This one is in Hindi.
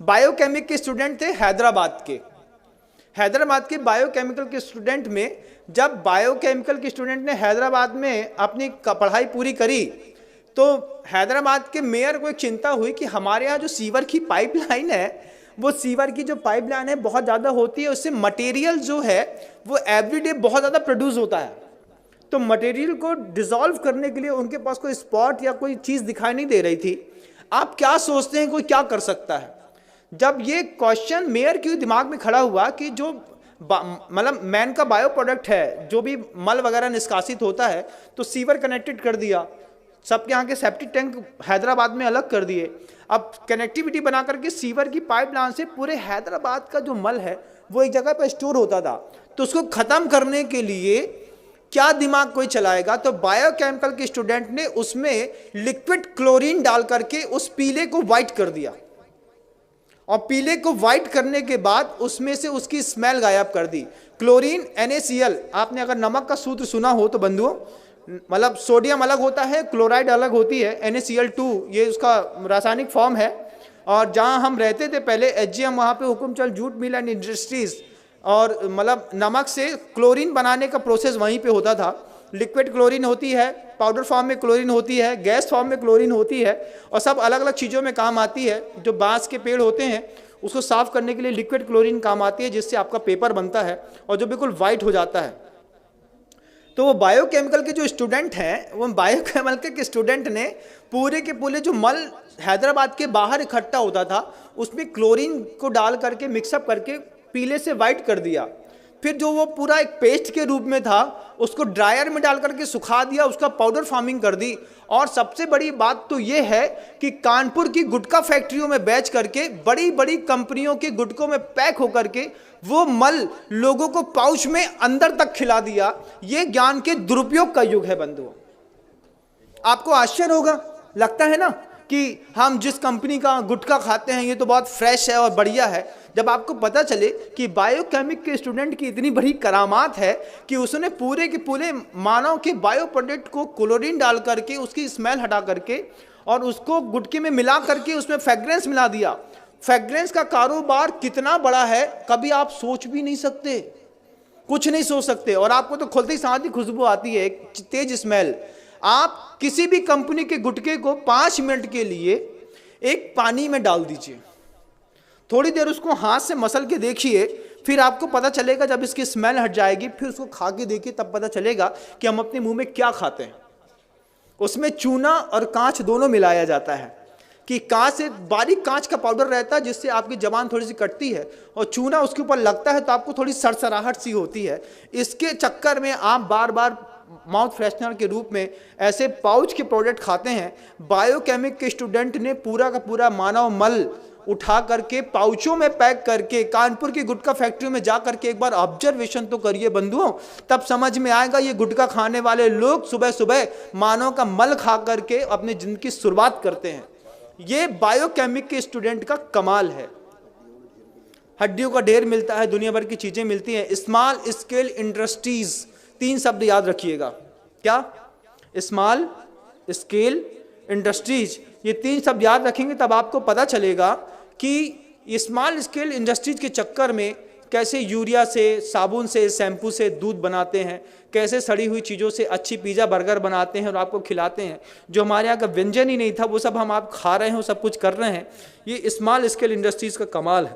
बायोकेमिक के स्टूडेंट थे हैदराबाद के बायोकेमिकल के स्टूडेंट में, जब बायोकेमिकल के स्टूडेंट ने हैदराबाद में अपनी पढ़ाई पूरी करी तो हैदराबाद के मेयर को एक चिंता हुई कि हमारे यहाँ जो सीवर की पाइपलाइन है, वो सीवर की जो पाइपलाइन है बहुत ज़्यादा होती है, उससे मटेरियल जो है वो एवरीडे बहुत ज़्यादा प्रोड्यूस होता है। तो मटेरियल को डिसॉल्व करने के लिए उनके पास कोई स्पॉट या कोई चीज़ दिखाई नहीं दे रही थी। आप क्या सोचते हैं कोई क्या कर सकता है? जब ये क्वेश्चन मेयर के दिमाग में खड़ा हुआ कि जो मतलब मैन का बायो प्रोडक्ट है, जो भी मल वगैरह निष्कासित होता है, तो सीवर कनेक्टेड कर दिया, सबके यहाँ के सेप्टिक टैंक हैदराबाद में अलग कर दिए। अब कनेक्टिविटी बना करके सीवर की पाइपलाइन से पूरे हैदराबाद का जो मल है वो एक जगह पर स्टोर होता था। तो उसको खत्म करने के लिए क्या दिमाग कोई चलाएगा? तो बायोकेमिकल के स्टूडेंट ने उसमें लिक्विड क्लोरीन डाल करके उस पीले को व्हाइट कर दिया, और पीले को व्हाइट करने के बाद उसमें से उसकी स्मेल गायब कर दी। क्लोरीन NaCl, आपने अगर नमक का सूत्र सुना हो तो बंधुओं, मतलब सोडियम अलग होता है, क्लोराइड अलग होती है, NaCl2 ये उसका रासायनिक फॉर्म है। और जहां हम रहते थे पहले HGM, वहां पे Hukumchand jute mill and industries, और मतलब नमक से क्लोरीन बनाने का प्रोसेस वहीं पे होता था। लिक्विड क्लोरीन होती है, पाउडर फॉर्म में क्लोरीन होती है, गैस फॉर्म में क्लोरीन होती है, और सब अलग अलग चीज़ों में काम आती है। जो बांस के पेड़ होते हैं उसको साफ करने के लिए लिक्विड क्लोरीन काम आती है, जिससे आपका पेपर बनता है और जो बिल्कुल वाइट हो जाता है। तो वो बायोकेमिकल के जो स्टूडेंट हैं, वो बायोकेमिकल के स्टूडेंट ने पूरे के पूरे जो मल हैदराबाद के बाहर इकट्ठा होता था उसमें क्लोरीन को डाल करके मिक्सअप करके पीले से वाइट कर दिया। फिर जो वो पूरा एक पेस्ट के रूप में था उसको ड्रायर में डाल करके सुखा दिया, उसका पाउडर फार्मिंग कर दी। और सबसे बड़ी बात तो ये है कि कानपुर की गुटखा फैक्ट्रियों में बेच करके बड़ी बड़ी कंपनियों के गुटकों में पैक होकर के वो मल लोगों को पाउच में अंदर तक खिला दिया। ये ज्ञान के दुरुपयोग का युग है बंधुओं। आपको आश्चर्य होगा, लगता है ना कि हम जिस कंपनी का गुटखा खाते हैं ये तो बहुत फ्रेश है और बढ़िया है। जब आपको पता चले कि बायोकेमिक के स्टूडेंट की इतनी बड़ी करामात है कि उसने पूरे के पूरे मानव के बायो प्रोडक्ट को क्लोरीन डाल करके उसकी स्मेल हटा करके और उसको गुटके में मिला करके उसमें फ्रेग्रेंस मिला दिया। फ्रेग्रेंस का कारोबार कितना बड़ा है कभी आप सोच भी नहीं सकते, कुछ नहीं सोच सकते। और आपको तो खुलते ही साथ ही खुशबू आती है, एक तेज स्मेल। आप किसी भी कंपनी के गुटके को 5 मिनट के लिए एक पानी में डाल दीजिए, थोड़ी देर उसको हाथ से मसल के देखिए, फिर आपको पता चलेगा, जब इसकी स्मेल हट जाएगी फिर उसको खा के देखिए, तब पता चलेगा कि हम अपने मुंह में क्या खाते हैं। उसमें चूना और कांच दोनों मिलाया जाता है कि कांच से बारीक कांच का पाउडर रहता है जिससे आपकी जबान थोड़ी सी कटती है, और चूना उसके ऊपर लगता है तो आपको थोड़ी सरसराहट सी होती है। इसके चक्कर में आप बार बार माउथ फ्रेशनर के रूप में ऐसे पाउच के प्रोडक्ट खाते हैं। बायोकेमिक के स्टूडेंट ने पूरा का पूरा मानव मल उठा करके पाउचों में पैक करके कानपुर की गुटखा फैक्ट्री में जा करके एक बार ऑब्जर्वेशन तो करिए बंधुओं, तब समझ में आएगा ये गुटखा खाने वाले लोग सुबह सुबह मानव का मल खा करके अपनी जिंदगी की शुरुआत करते हैं। ये बायोकेमिक के स्टूडेंट का कमाल है। हड्डियों का ढेर मिलता है, दुनिया भर की चीजें मिलती हैं। स्मॉल स्केल इंडस्ट्रीज, 3 शब्द याद रखिएगा। क्या? स्मॉल स्केल इंडस्ट्रीज, ये 3 शब्द याद रखेंगे तब आपको पता चलेगा कि स्मॉल स्केल इंडस्ट्रीज के चक्कर में कैसे यूरिया से, साबुन से, शैम्पू से दूध बनाते हैं, कैसे सड़ी हुई चीज़ों से अच्छी पिज़्ज़ा बर्गर बनाते हैं और आपको खिलाते हैं। जो हमारे यहाँ का व्यंजन ही नहीं था वो सब हम आप खा रहे हैं, सब कुछ कर रहे हैं। ये स्मॉल स्केल इंडस्ट्रीज का कमाल है।